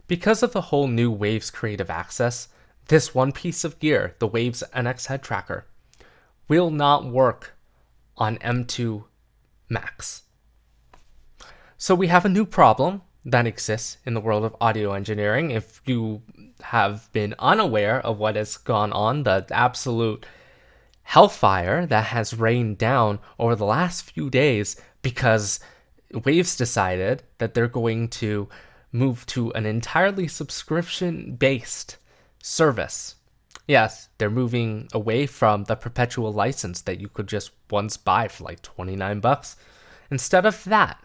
Because of the whole new Waves creative access, this one piece of gear, the Waves NX head tracker, will not work on M2 Max. So we have a new problem that exists in the world of audio engineering. If you have been unaware of what has gone on, the absolute hellfire that has rained down over the last few days because Waves decided that they're going to move to an entirely subscription-based service. Yes, they're moving away from the perpetual license that you could just once buy for like $29. Instead of that,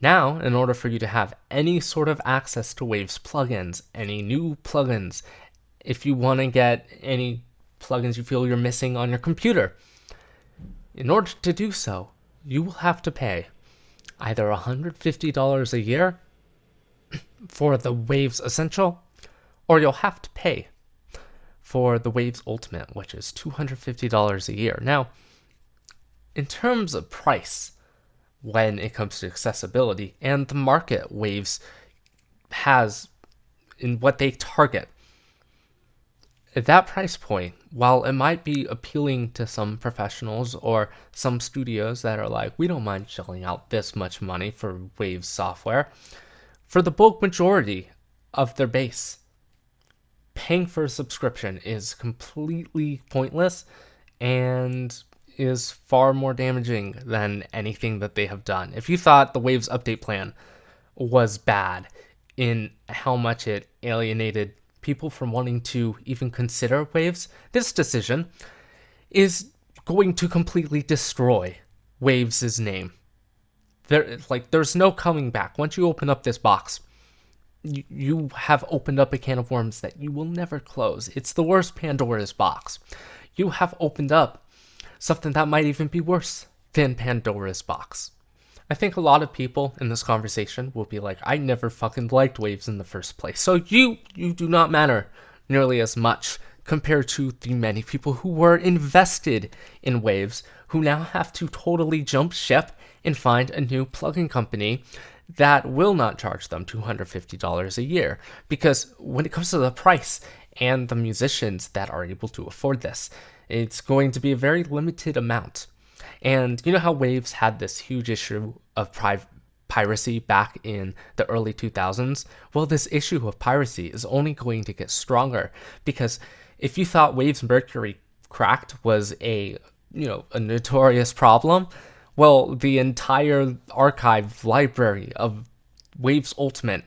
now, in order for you to have any sort of access to Waves plugins, any new plugins, if you want to get any plugins you feel you're missing on your computer, in order to do so, you will have to pay either $150 a year for the Waves Essential, or you'll have to pay for the Waves Ultimate, which is $250 a year. Now, in terms of price, when it comes to accessibility and the market Waves has in what they target, at that price point, while it might be appealing to some professionals or some studios that are like, we don't mind shelling out this much money for Waves software, for the bulk majority of their base, paying for a subscription is completely pointless and is far more damaging than anything that they have done. If you thought the Waves update plan was bad in how much it alienated people from wanting to even consider Waves, this decision is going to completely destroy Waves' name. There's no coming back. Once you open up this box, you have opened up a can of worms that you will never close. It's the worst Pandora's box. You have opened up something that might even be worse than Pandora's box. I think a lot of people in this conversation will be like, I never fucking liked Waves in the first place. So you do not matter nearly as much compared to the many people who were invested in Waves, who now have to totally jump ship and find a new plugin company that will not charge them $250 a year. Because when it comes to the price and the musicians that are able to afford this, it's going to be a very limited amount. And you know how Waves had this huge issue of piracy back in the early 2000s? Well, this issue of piracy is only going to get stronger, because if you thought Waves Mercury cracked was a notorious problem, well, the entire archive library of Waves Ultimate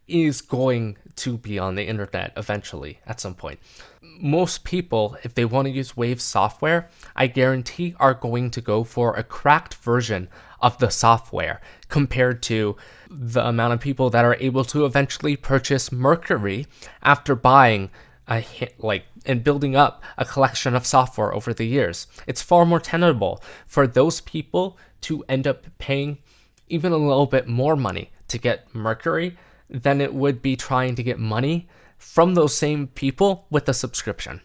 is going to be on the internet eventually at some point. Most people, if they want to use Waves software, I guarantee are going to go for a cracked version of the software compared to the amount of people that are able to eventually purchase Mercury after buying and building up a collection of software over the years. It's far more tenable for those people to end up paying even a little bit more money to get Mercury than it would be trying to get money from those same people with a subscription.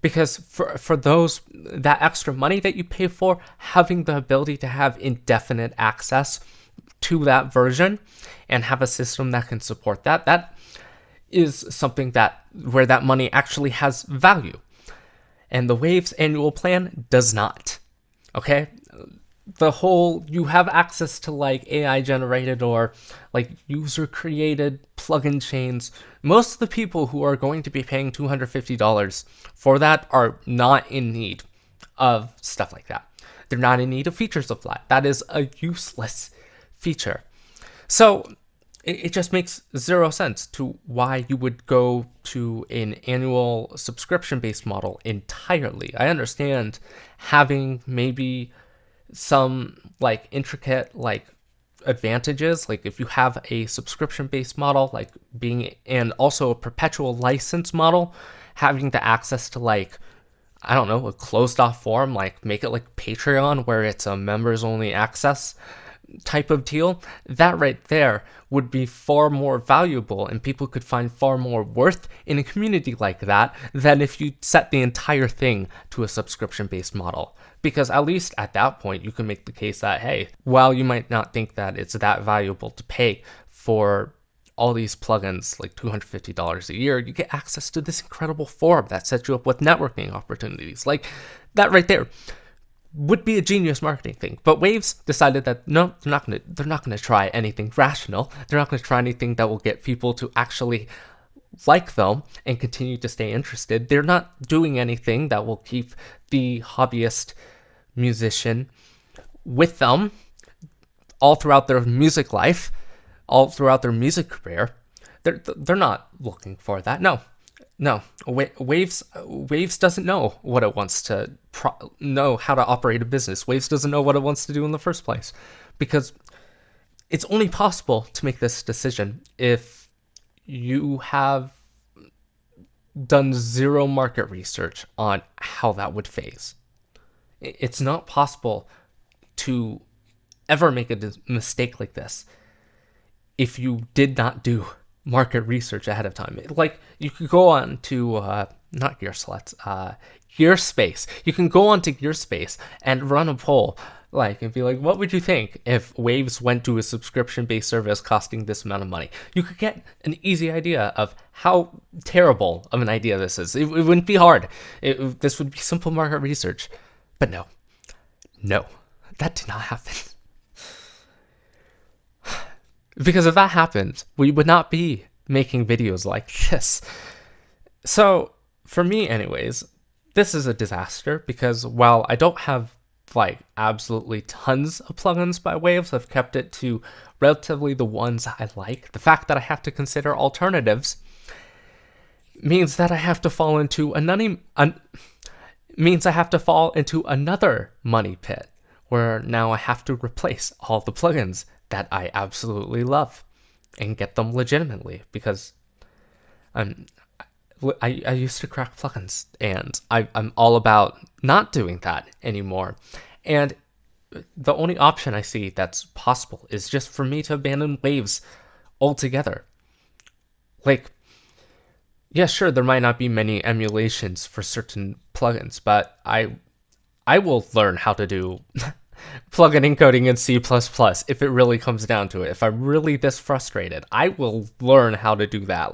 Because for that extra money that you pay for, having the ability to have indefinite access to that version and have a system that can support that is something where that money actually has value. And the Waves annual plan does not. Okay? You have access to AI generated or user created plugin chains. Most of the people who are going to be paying $250 for that are not in need of stuff like that. They're not in need of features of that. That is a useless feature. So it just makes zero sense to why you would go to an annual subscription-based model entirely. I understand having maybe some intricate advantages, if you have a subscription-based model, and also a perpetual license model, having the access to a closed-off forum, make it like Patreon where it's a members-only access type of deal, that right there would be far more valuable, and people could find far more worth in a community like that than if you set the entire thing to a subscription-based model. Because at least at that point, you can make the case that, hey, while you might not think that it's that valuable to pay for all these plugins, like $250 a year, you get access to this incredible forum that sets you up with networking opportunities. Like that right there would be a genius marketing thing. But Waves decided that no, they're not gonna try anything rational. They're not gonna try anything that will get people to actually like them and continue to stay interested. They're not doing anything that will keep the hobbyist musician with them all throughout their music life, all throughout their music career. They're not looking for that. No. Waves doesn't know what it wants to know how to operate a business. Waves doesn't know what it wants to do in the first place, because it's only possible to make this decision if you have done zero market research on how that would phase. It's not possible to ever make a mistake like this if you did not do market research ahead of time. Like, you could go on to not Gearspace. You can go on to Gearspace and run a poll, and be like, what would you think if Waves went to a subscription-based service costing this amount of money? You could get an easy idea of how terrible of an idea this is. It wouldn't be hard. This would be simple market research. But no, that did not happen. Because if that happened, we would not be making videos like this. So, for me anyways, this is a disaster, because while I don't have absolutely tons of plugins by Waves, I've kept it to relatively the ones I like. The fact that I have to consider alternatives means that I have to fall into another money pit, where now I have to replace all the plugins that I absolutely love and get them legitimately, because I used to crack plugins, and I'm all about not doing that anymore. And the only option I see that's possible is just for me to abandon Waves altogether. Yeah, sure, there might not be many emulations for certain plugins, but I will learn how to do plugin encoding in C++ if it really comes down to it. If I'm really this frustrated, I will learn how to do that.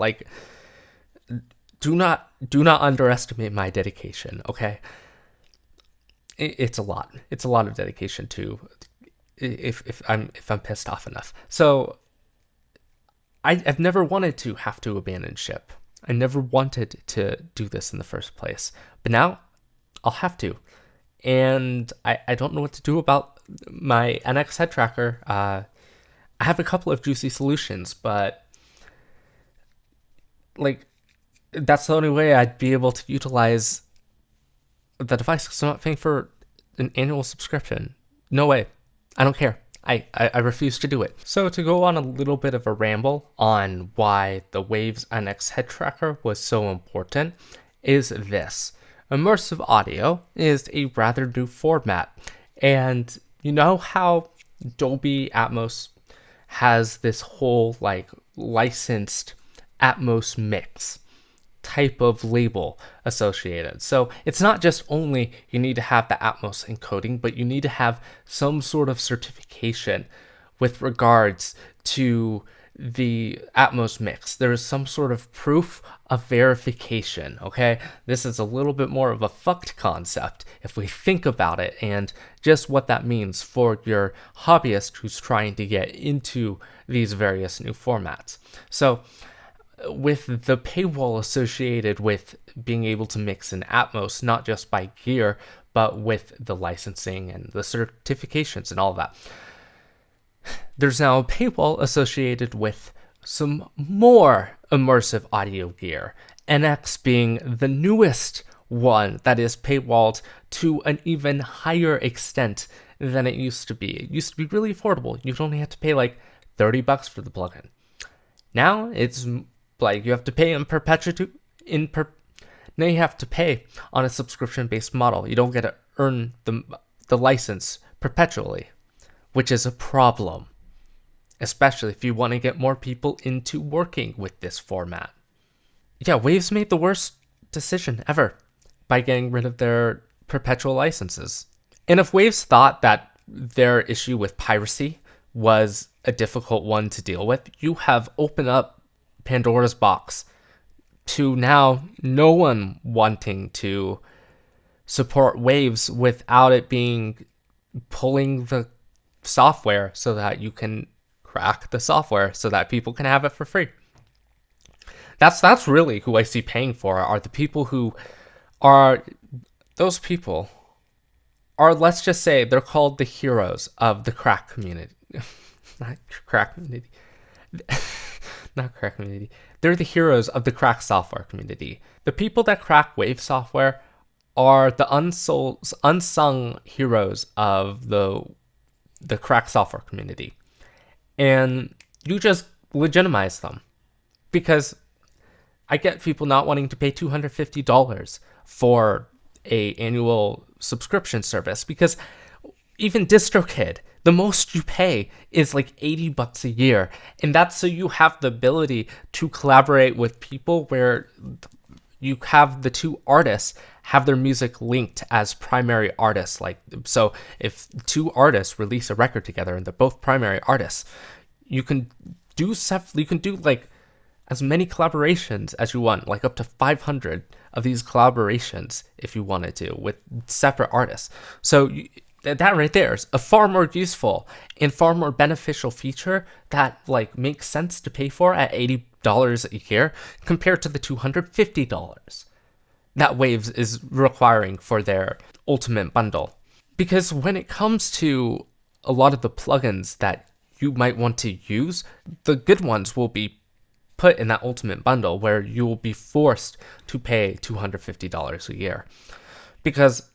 Do not underestimate my dedication, okay? It's a lot. It's a lot of dedication too, if I'm pissed off enough. So I've never wanted to have to abandon ship. I never wanted to do this in the first place. But now I'll have to. And I don't know what to do about my NX head tracker. I have a couple of juicy solutions, but that's the only way I'd be able to utilize the device, because I'm not paying for an annual subscription. No way. I don't care. I refuse to do it. So to go on a little bit of a ramble on why the Waves NX head tracker was so important is this. Immersive audio is a rather new format. And you know how Dolby Atmos has this whole licensed Atmos mix type of label associated. So it's not just only you need to have the Atmos encoding, but you need to have some sort of certification with regards to the Atmos mix. There is some sort of proof of verification, okay? This is a little bit more of a fucked concept if we think about it, and just what that means for your hobbyist who's trying to get into these various new formats. So with the paywall associated with being able to mix in Atmos, not just by gear, but with the licensing and the certifications and all that, there's now a paywall associated with some more immersive audio gear, NX being the newest one that is paywalled to an even higher extent than it used to be. It used to be really affordable. You'd only have to pay $30 for the plugin. Now it's you have to pay in perpetuity. Now you have to pay on a subscription-based model. You don't get to earn the license perpetually, which is a problem, especially if you want to get more people into working with this format. Yeah, Waves made the worst decision ever by getting rid of their perpetual licenses. And if Waves thought that their issue with piracy was a difficult one to deal with, you have opened up Pandora's box to now no one wanting to support Waves without it being pulling the software so that you can crack the software so that people can have it for free. That's really who I see paying for, are the people who are, those people are, let's just say, they're called the heroes of the crack community. Not crack community. Not crack community. They're the heroes of the crack software community. The people that crack Wave software are the unsung heroes of the crack software community. And you just legitimize them. Because I get people not wanting to pay $250 for a annual subscription service, because even DistroKid, the most you pay is like $80 a year. And that's so you have the ability to collaborate with people where you have the two artists have their music linked as primary artists. Like, so if two artists release a record together and they're both primary artists, you can do like as many collaborations as you want, like up to 500 of these collaborations if you wanted to with separate artists. So that right there is a far more useful and far more beneficial feature that like makes sense to pay for at $80 a year compared to the $250 that Waves is requiring for their ultimate bundle. Because when it comes to a lot of the plugins that you might want to use, the good ones will be put in that ultimate bundle where you will be forced to pay $250 a year. Because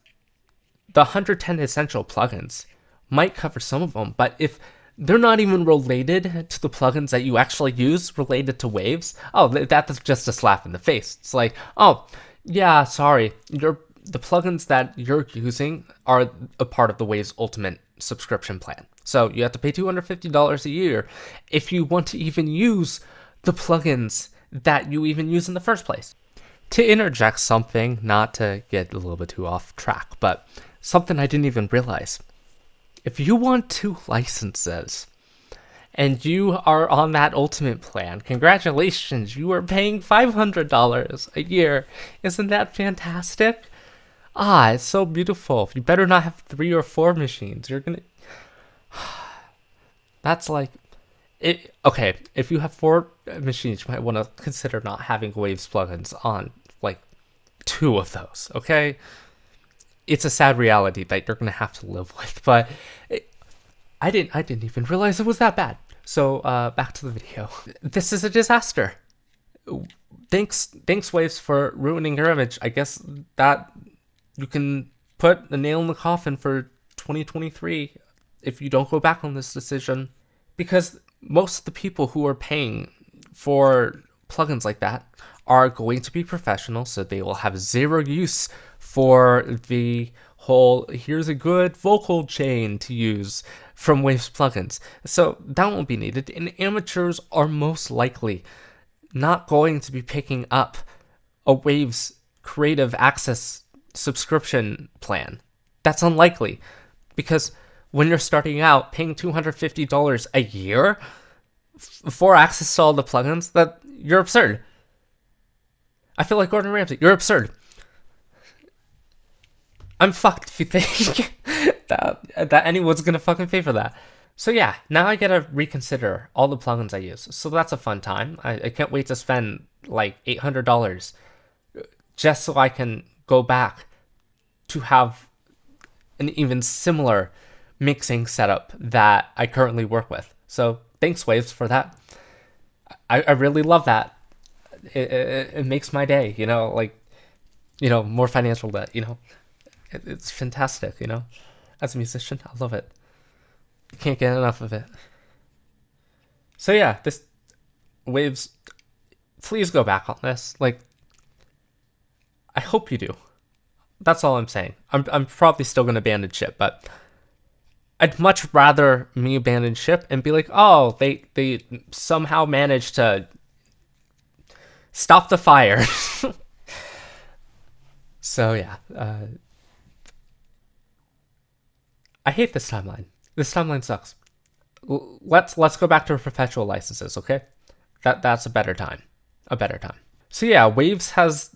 the 110 essential plugins might cover some of them, but if they're not even related to the plugins that you actually use related to Waves, that's just a slap in the face. It's like, oh, yeah, sorry, the plugins that you're using are a part of the Waves Ultimate subscription plan. So you have to pay $250 a year if you want to even use the plugins that you even use in the first place. To interject something, not to get a little bit too off track, but something I didn't even realize. If you want 2 licenses and you are on that ultimate plan, congratulations, you are paying $500 a year. Isn't that fantastic? It's so beautiful. You better not have 3 or 4 machines. You're gonna... That's like... Okay, if you have 4 machines, you might want to consider not having Waves plugins on like 2 of those, okay? It's a sad reality that you're going to have to live with, but I didn't even realize it was that bad. So back to the video. This is a disaster. Thanks Waves for ruining your image. I guess that you can put a nail in the coffin for 2023 if you don't go back on this decision, because most of the people who are paying for plugins like that are going to be professionals, so they will have zero use for the whole, here's a good vocal chain to use from Waves plugins. So that won't be needed, and amateurs are most likely not going to be picking up a Waves Creative Access subscription plan. That's unlikely, because when you're starting out paying $250 a year for access to all the plugins, that you're absurd. I feel like Gordon Ramsay. You're absurd. I'm fucked if you think that anyone's gonna fucking pay for that. So yeah, now I gotta reconsider all the plugins I use. So that's a fun time. I can't wait to spend like $800 just so I can go back to have an even similar mixing setup that I currently work with. So thanks, Waves, for that. I really love that. It makes my day, more financial debt, It's fantastic, As a musician, I love it. Can't get enough of it. So yeah, this Waves, please go back on this. Like, I hope you do. That's all I'm saying. I'm probably still gonna abandon ship, but I'd much rather me abandon ship and be like, oh, they somehow managed to stop the fire. So yeah, I hate this timeline. This timeline sucks. let's go back to perpetual licenses, okay? That's a better time. A better time. So yeah, Waves has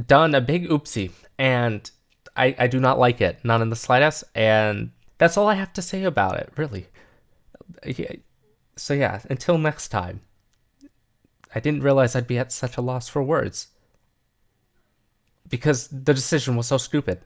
done a big oopsie, and I do not like it, not in the slightest, and that's all I have to say about it, really. So yeah, until next time. I didn't realize I'd be at such a loss for words. Because the decision was so stupid.